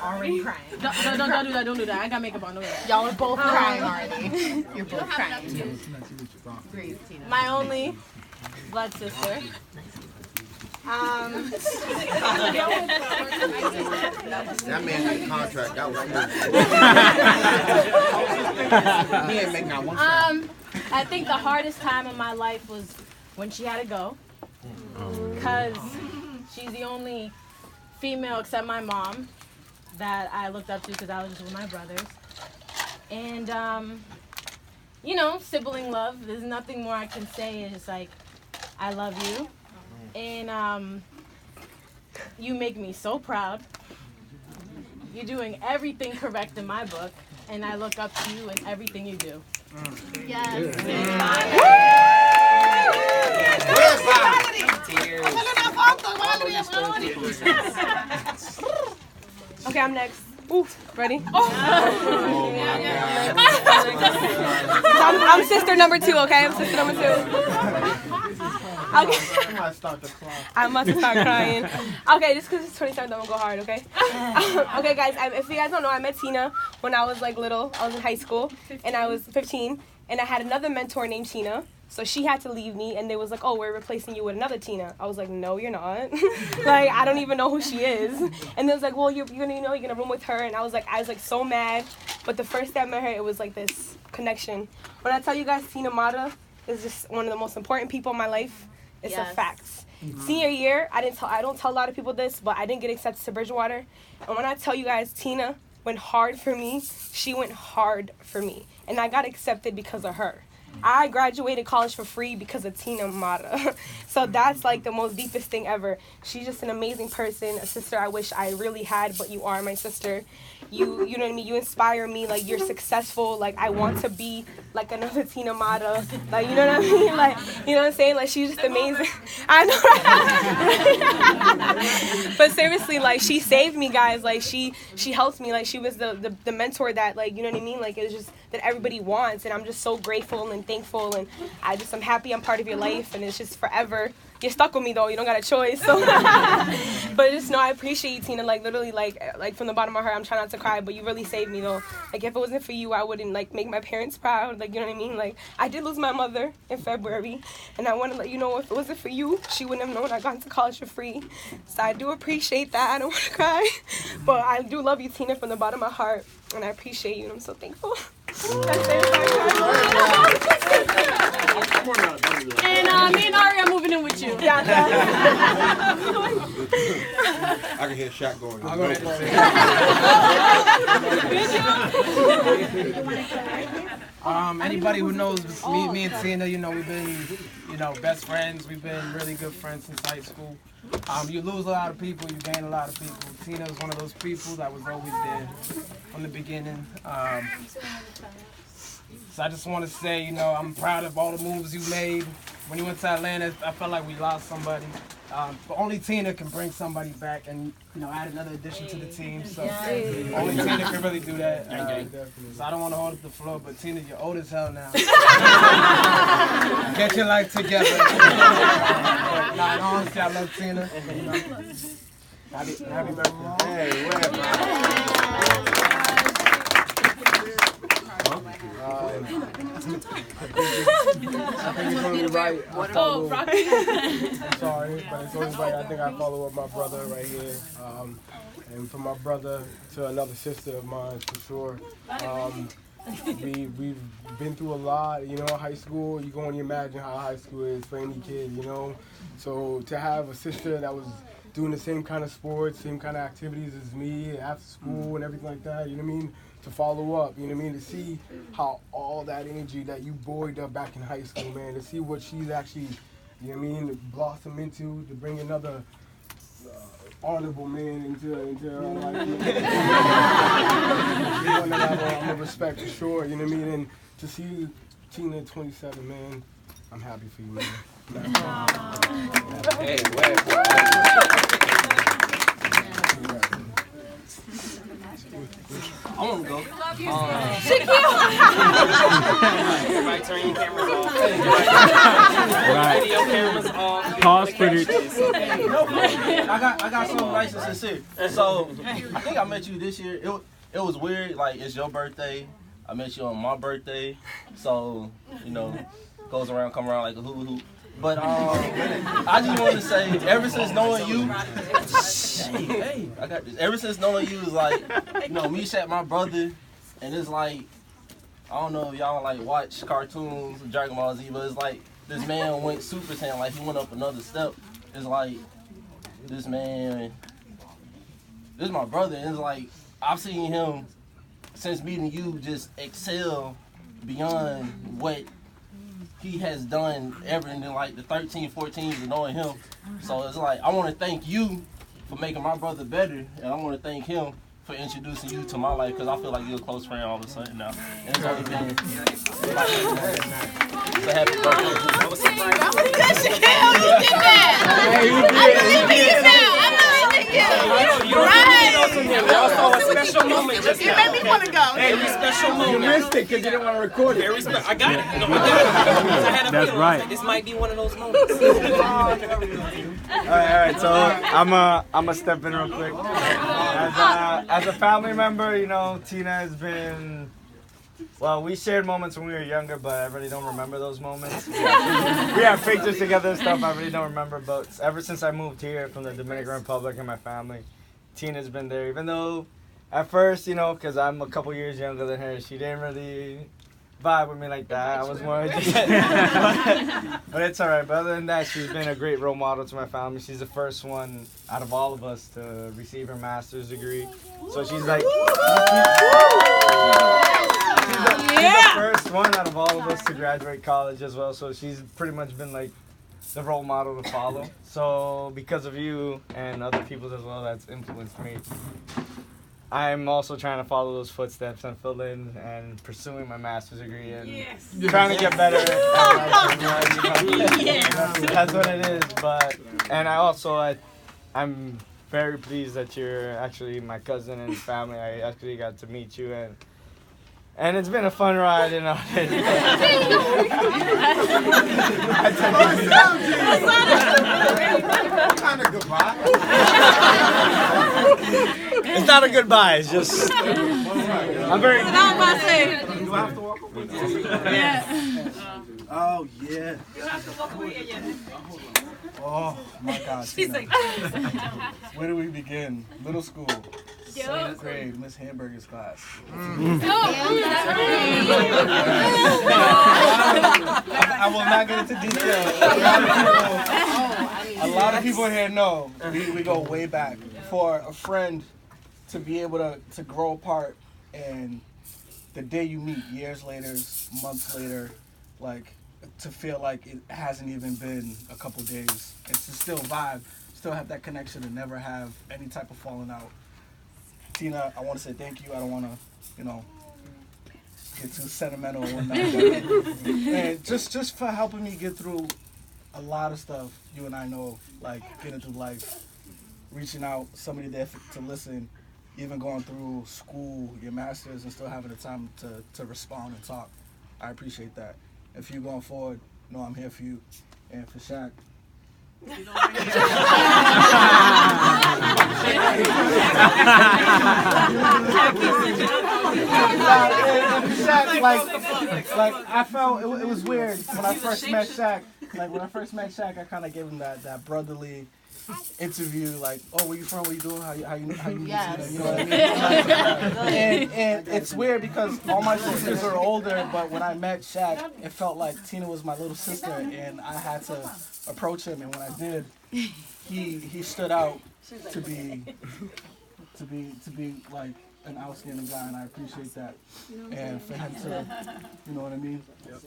Already crying. Don't do that. Don't do that. I got makeup on. Don't do that. Y'all are both crying already. You're both crying. My only blood sister. That man had a contract. That was he ain't make not one cent. I think the hardest time in my life was when she had to go. Because she's the only female except my mom that I looked up to because I was just with my brothers. And, you know, sibling love. There's nothing more I can say. It's just like, I love you. And you make me so proud. You're doing everything correct in my book. And I look up to you in everything you do. Yes. Okay, I'm next. Ooh, ready? I'm sister number 2, okay? I'm sister number 2. Okay. I'm about to start crying. Okay, just because it's 27th, I'm going to go hard, okay? Okay, guys, if you guys don't know, I met Tina when I was, like, little. I was in high school, and I was 15, and I had another mentor named Tina. So she had to leave me, and they was like, oh, we're replacing you with another Tina. I was like, no, you're not. Like, I don't even know who she is. And they was like, well, you're gonna room with her. And I was like so mad. But the first day I met her, it was like this connection. When I tell you guys, Tina Mata is just one of the most important people in my life. It's a fact. Senior year, I don't tell a lot of people this, but I didn't get accepted to Bridgewater. And when I tell you guys, Tina went hard for me. She went hard for me. And I got accepted because of her. I graduated college for free because of Tina Mata. So that's like the most deepest thing ever. She's just an amazing person, a sister I wish I really had, but you are my sister. You know what I mean? You inspire me. Like, you're successful. Like, I want to be like another Tina Mata. Like, you know what I mean? Like, you know what I'm saying? Like, she's just amazing. I know. But seriously, like, she saved me, guys. Like, she helped me. Like, she was the mentor that, like, you know what I mean? Like, it's just that everybody wants. And I'm just so grateful and thankful. And I'm happy I'm part of your life. And it's just forever. You're stuck with me, though. You don't got a choice. So. But just know I appreciate you, Tina. Like, literally, like from the bottom of my heart, I'm trying not to cry, but you really saved me, though. Like, if it wasn't for you, I wouldn't, like, make my parents proud. Like, you know what I mean? Like, I did lose my mother in February, and I want to let you know, if it wasn't for you, she wouldn't have known I got into college for free. So I do appreciate that. I don't want to cry. But I do love you, Tina, from the bottom of my heart, and I appreciate you, and I'm so thankful. And me and Ari are moving in with you. Yeah. I can hear Shaq going. I'll go ahead and say. Anybody who knows me and Tina, you know, we've been, you know, best friends. We've been really good friends since high school. You lose a lot of people, you gain a lot of people. Tina was one of those people that was always there from the beginning. So I just want to say, you know, I'm proud of all the moves you made. When you went to Atlanta, I felt like we lost somebody. But only Tina can bring somebody back and, you know, add another addition to the team. So only Tina can really do that. So I don't want to hold up the floor, but Tina, you're old as hell now. Get your life together. But nah, in all honesty, I love Tina. You know, happy birthday. Hey, I think it's only right. I'm sorry, but it's only right. I think I follow up my brother right here. And from my brother to another sister of mine, for sure. We've been through a lot, you know, high school. You can only imagine how high school is for any kid, you know. So to have a sister that was doing the same kind of sports, same kind of activities as me after school and everything like that, you know what I mean? To follow up, you know what I mean? To see how all that energy that you buoyed up back in high school, man, to see what she's actually, you know what I mean, to blossom into, to bring another honorable man into her life. You know, I'm a respect for sure, you know what I mean? And to see Tina at 27, man, I'm happy for you, man. Hey, I want to go. Shaquille! Everybody turn your cameras off. Video cameras off. Pause footage. I got something nice and sincere. So I think I met you this year. It was weird. Like, it's your birthday. I met you on my birthday. So, you know, goes around, come around like a hula hoop. But I just want to say, ever since knowing you, hey, I got this. Ever since knowing you, is like, you know, Meschach, my brother, and it's like, I don't know if y'all like watch cartoons, Dragon Ball Z, but it's like this man went Super Saiyan, like he went up another step. It's like this man, this is my brother, and it's like I've seen him since meeting you just excel beyond what he has done ever in like the 13, 14 years of knowing him. So it's like I want to thank you for making my brother better, and I want to thank him for introducing you to my life, because I feel like you're a close friend all of a sudden now. And it's only been so happy birthday. I was surprised. You did that. Hey, you did. You made me want to go. Hey, special moment. You missed it because you didn't want to record it. I got it. No, I got it. I had a That's feeling. right. Like, this might be one of those moments. All right. So I'm a step in real quick. As a family member, you know, Tina has been. Well, we shared moments when we were younger, but I really don't remember those moments. We have pictures together and stuff I really don't remember, but ever since I moved here from the Dominican Republic and my family, Tina's been there. Even though at first, you know, because I'm a couple years younger than her, she didn't really vibe with me like that. I was more just, but it's all right. But other than that, she's been a great role model to my family. She's the first one out of all of us to receive her master's degree. So she's like, she's the first one out of all of us to graduate college as well. So she's pretty much been like the role model to follow. So because of you and other people as well, that's influenced me. I'm also trying to follow those footsteps and fill in and pursuing my master's degree and trying to get better. That's what it is. But and I'm very pleased that you're actually my cousin and family. I actually got to meet you and it's been a fun ride, you know. Kind of goodbye. It's not a goodbye. It's just I'm very. Do I have to walk away? Oh yeah. You have to walk away again. Oh my God. She's like, where do we begin? Middle school. 7th grade, Miss Hamburger's class. I will not get into detail. A lot of people here know we go way back. For a friend to be able to grow apart and the day you meet, years later, months later, like to feel like it hasn't even been a couple days. It's to still vibe, still have that connection and never have any type of falling out. Tina, I want to say thank you. I don't want to, you know, get too sentimental or whatnot. And just for helping me get through a lot of stuff you and I know, like getting through life, reaching out, somebody there to listen, even going through school, your master's, and still having the time to respond and talk. I appreciate that. If you're going forward, know I'm here for you. And for Shaq. Like I felt it was weird when I first met Shaq. Like when I first met Shaq, I kind of gave him that brotherly interview. Like, oh, where you from? What you doing? How you Yes. you know what I mean? and it's weird because all my sisters are older, but when I met Shaq, it felt like Tina was my little sister, and I had to approach him. And when I did, he stood out to be like an outstanding guy, and I appreciate that. And for him to, you know what I mean? Yep.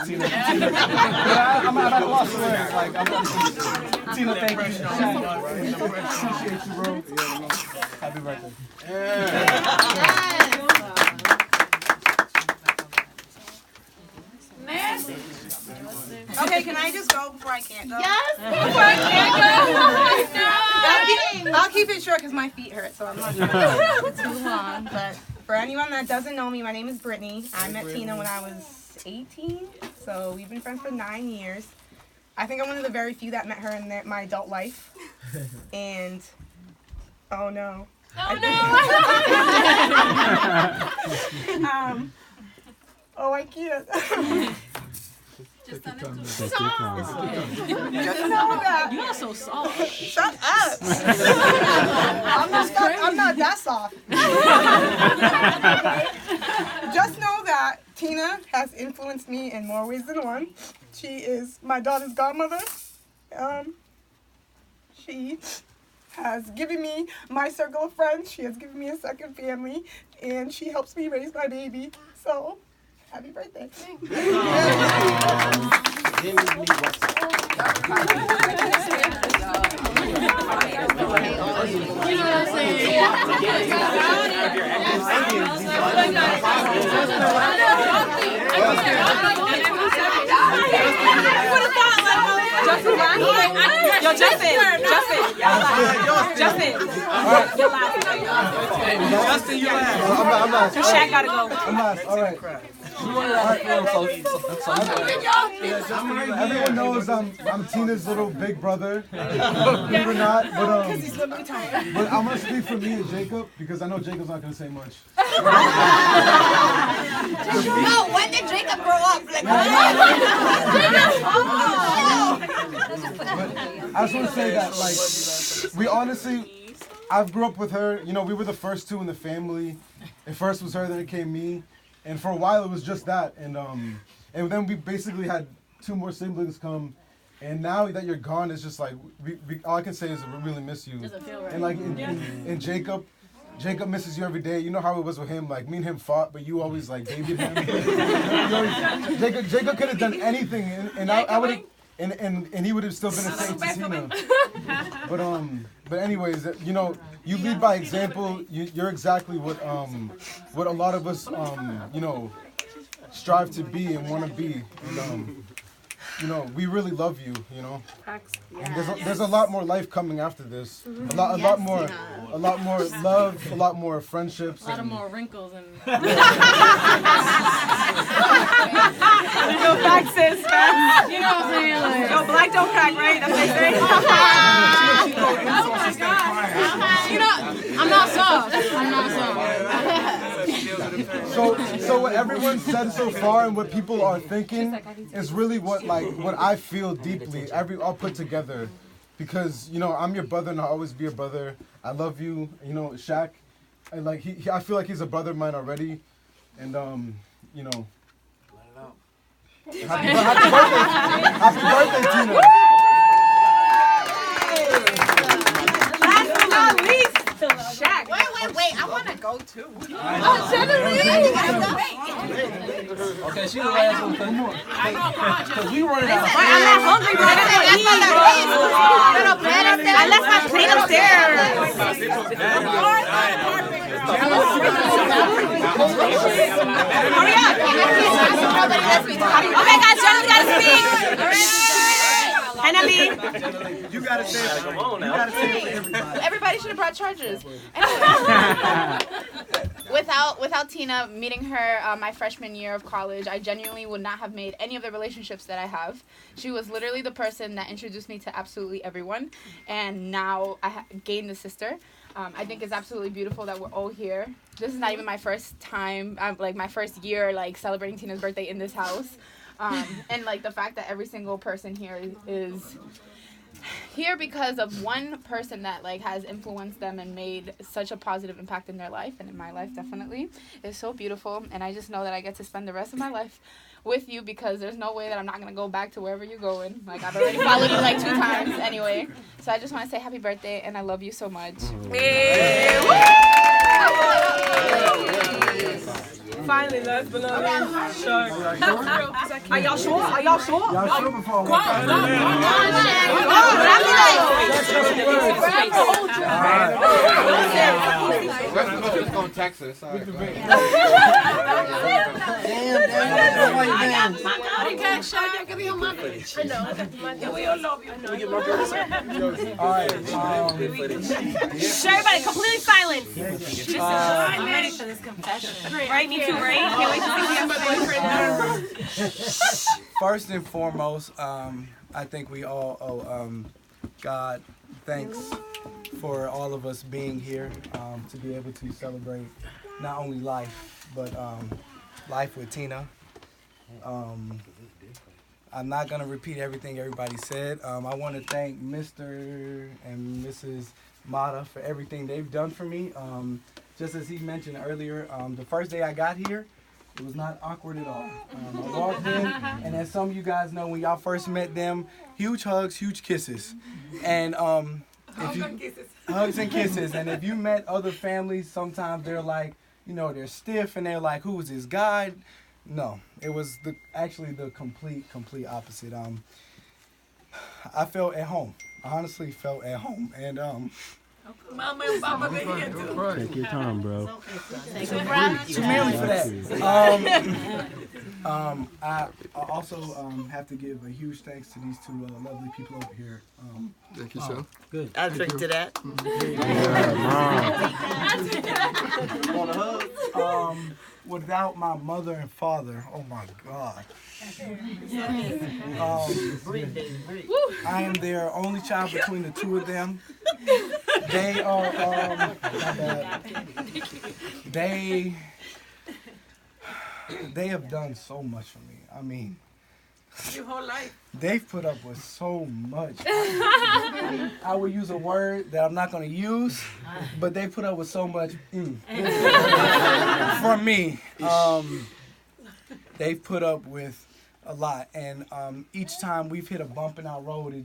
Tina, I'm at a loss for words. Like, Tina, thank you. Shaq, appreciate you, bro. Happy birthday. Okay, can I just go before I can't go? Yes, before I can't go. I'll keep it short because my feet hurt, so I'm not going to go too long. But for anyone that doesn't know me, my name is Brittany. I met Tina when I was 18, so we've been friends for 9 years. I think I'm one of the very few that met her in my adult life. And, oh no. Oh no! Oh, I can't. Just send it to me. Just know that. You are so soft. Shut up. I'm not that soft. Just know that Tina has influenced me in more ways than one. She is my daughter's godmother. She has given me my circle of friends. She has given me a second family, and she helps me raise my baby. So, happy birthday. Justin. Justin, you last. I'm last. Shaq gotta go. I'm last. All right. Everyone knows I'm Tina's little big brother. Believe it or not, but I'm gonna speak for me and Jacob because I know Jacob's not gonna say much. No, when did Jacob grow up? Like, But I just want to say that, like, we honestly, I grew up with her. You know, we were the first two in the family. At first was her, then it came me, and for a while it was just that. And then we basically had two more siblings come, and now that you're gone, it's just like all I can say is we really miss you. Doesn't feel right. And like in Jacob misses you every day. You know how it was with him. Like me and him fought, but you always like babied him. Jacob could have done anything, and I would have. And he would have still been a saint to Tina. But anyways, you know, you lead by example. You're exactly what a lot of us you know, strive to be and want to be. And you know, we really love you. You know. And there's a lot more life coming after this. A lot more love, a lot more friendships. A lot of more wrinkles and. Yo, facts, sis. Facts. You know what I'm saying? Like, Yo, black don't crack, right? That's what they say. you know, I'm not soft. So what everyone said so far and what people are thinking is really what I feel deeply. All put together, because you know I'm your brother and I'll always be your brother. I love you. You know, Shaq. And like I feel like he's a brother of mine already, and you know. Happy birthday, Tina. Last but not least, Shaq. Wait, I want to go too. Okay, she the last one. Cause we running out. I'm not hungry, bro. I gotta go eat. I left my plate upstairs. Hurry up. Okay, guys, Jenna's gotta speak. Hennaby. You gotta say it. You gotta say it to everybody. Everybody should have brought chargers. Anyway, without Tina, meeting her my freshman year of college, I genuinely would not have made any of the relationships that I have. She was literally the person that introduced me to absolutely everyone, and now I gained a sister. I think it's absolutely beautiful that we're all here. This is not even my first time, like my first year, like celebrating Tina's birthday in this house. And like the fact that every single person here is here because of one person that like has influenced them and made such a positive impact in their life and in my life definitely is so beautiful. And I just know that I get to spend the rest of my life with you because there's no way that I'm not gonna go back to wherever you're going. Like I've already followed you like 2 times anyway. So I just want to say happy birthday and I love you so much. Finally, last but not least, Shark. Are y'all sure? Are y'all sure? Y'all sure before I walk out? Let's go to Texas. Everybody, completely silent. I'm ready for this confession. Right, me too, right? Can't wait to see my boyfriend. First and foremost, I think we all owe God thanks for all of us being here to be able to celebrate not only life, but life with Tina. I'm not going to repeat everything everybody said. I want to thank Mr. and Mrs. Mata for everything they've done for me. Just as he mentioned earlier, the first day I got here, it was not awkward at all. I walked in, and as some of you guys know, when y'all first met them, huge hugs, huge kisses. And hugs and kisses. And if you met other families, sometimes they're like, you know, they're stiff and they're like, who is this guy? No, it was actually the complete opposite. I felt at home. I honestly felt at home. And Mama and Papa, they here too. Take your time, bro. too manly for that. I also have to give a huge thanks to these two lovely people over here. Thank you, sir. Good. I'll drink to that. Want a hug? Without my mother and father, oh my God. I am their only child between the two of them. They are, they have done so much for me. I mean, Your whole life. they've put up with so much. I would use a word that I'm not going to use, but they put up with so much from me. They've put up with a lot, and each time we've hit a bump in our road, it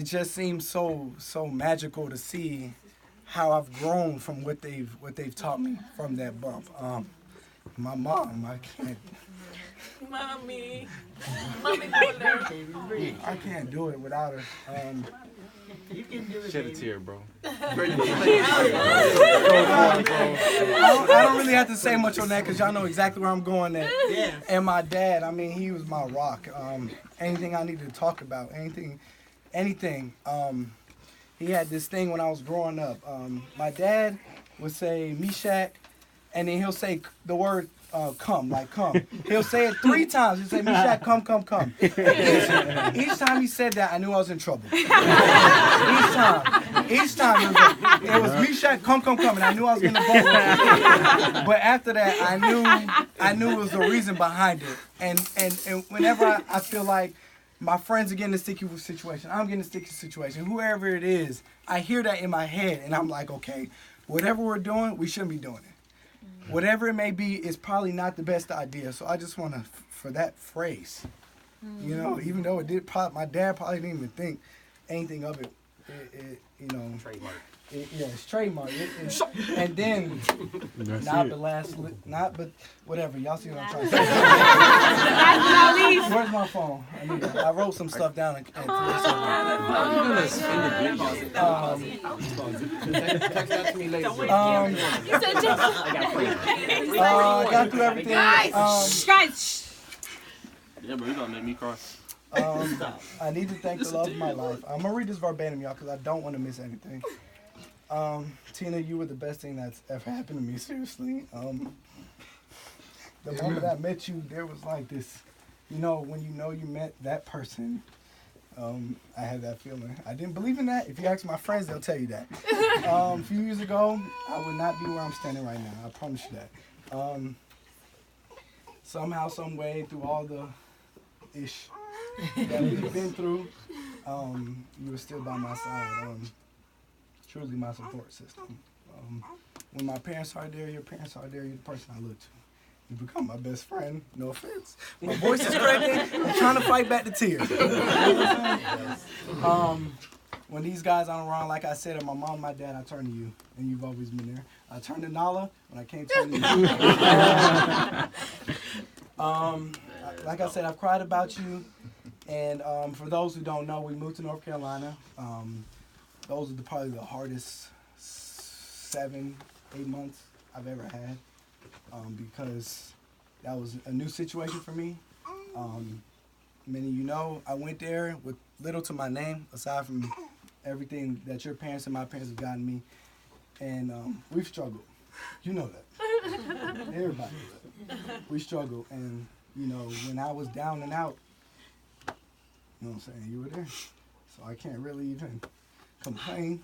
just seems so magical to see how I've grown from what they've taught me from that bump. My mom, I can't. Mommy. Mommy Bollers. I can't do it without her. You can do it. Shed a tear, bro. I don't really have to say much on that because y'all know exactly where I'm going at. Yeah. And my dad, I mean, he was my rock. Anything I needed to talk about, anything. He had this thing when I was growing up. My dad would say Meschach, and then he'll say the word come, like come. He'll say it 3 times. He'll say, Meschach, come. Each time he said that, I knew I was in trouble. Each time it was Meschach, come, and I knew I was going to go. But after that, I knew it was the reason behind it. And whenever I feel like my friends are getting a sticky situation, I'm getting a sticky situation, whoever it is, I hear that in my head, and I'm like, okay, whatever we're doing, we shouldn't be doing it. Whatever it may be is probably not the best idea. So I just want to, for that phrase, you know, even though it did, my dad probably didn't even think anything of it. You know, Trademark. It's trademark. And then, but whatever. Y'all see what I'm trying to say. Where's my phone? I wrote some stuff down and Text that to me later. You said just. I got through everything. Guys. Yeah, bro, you gonna make me cry. I need to thank the love of my life. I'm gonna read this verbatim, y'all, because I don't want to miss anything. Tina, you were the best thing that's ever happened to me, seriously. The moment I met you, there was like this, you know you met that person. I had that feeling. I didn't believe in that. If you ask my friends, they'll tell you that. A few years ago, I would not be where I'm standing right now. I promise you that. Somehow, some way, through all the ish that we've been through, you were still by my side. Truly my support system. When my parents are there, your parents are there, you're the person I look to. You become my best friend, no offense. My voice is cracking, I'm trying to fight back the tears. You know what I'm saying? When these guys aren't around, like I said, my mom, my dad, I turn to you, and you've always been there. I turn to Nala when I can't turn to you. Like I said, I've cried about you, and for those who don't know, we moved to North Carolina. Those are probably the hardest 7-8 months I've ever had because that was a new situation for me. Many of you know I went there with little to my name aside from everything that your parents and my parents have gotten me, and we've struggled. You know that. Everybody knows that. We struggled, and you know when I was down and out, You know what I'm saying? You were there. So I can't really even complain.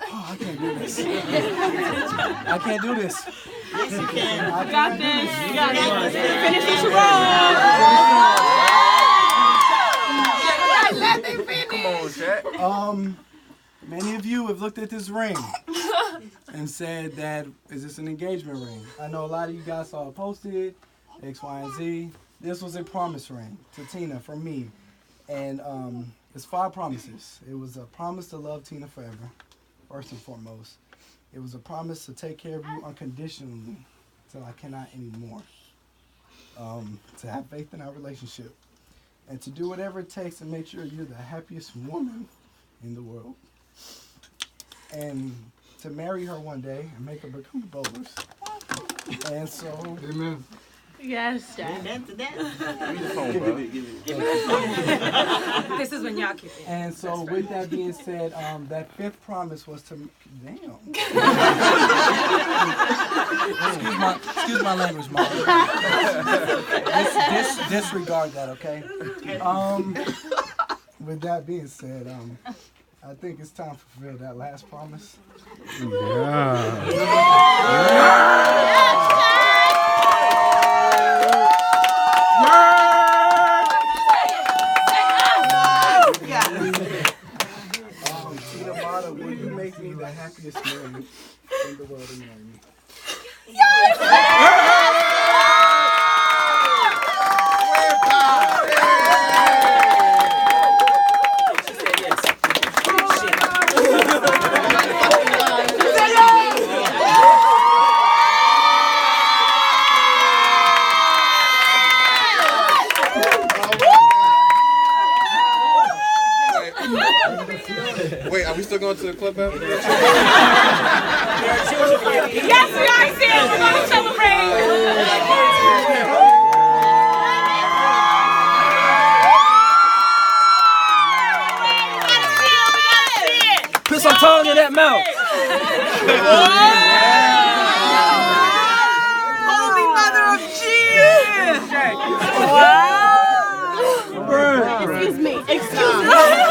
Oh, I can't do this. I can't do this. Yes, you can. You got this. You got this. Finish what you Come on, Chat. Many of you have looked at this ring and said that, is this an engagement ring? I know a lot of you guys saw it posted, X, Y, and Z. This was a promise ring to Tina from me. And it's 5 promises. It was a promise to love Tina forever, first and foremost. It was a promise to take care of you unconditionally till I cannot anymore. To have faith in our relationship. And to do whatever it takes to make sure you're the happiest woman in the world. And to marry her one day and make her become the Bollers. And so, amen. Yes, Dad. Amen to that. Give me the phone, bro. This is when y'all kick in. And so, with that being said, that 5th promise was to excuse my language, Mom. Disregard that, okay? With that being said, I think it's time to fulfill that last promise. Will you make me the happiest man in the world and marry me? Wait, are we still going to the club after this? Yes, we are still. We're going to celebrate. Put some tongue in that mouth. Holy Mother of Jesus! Excuse me. Excuse me.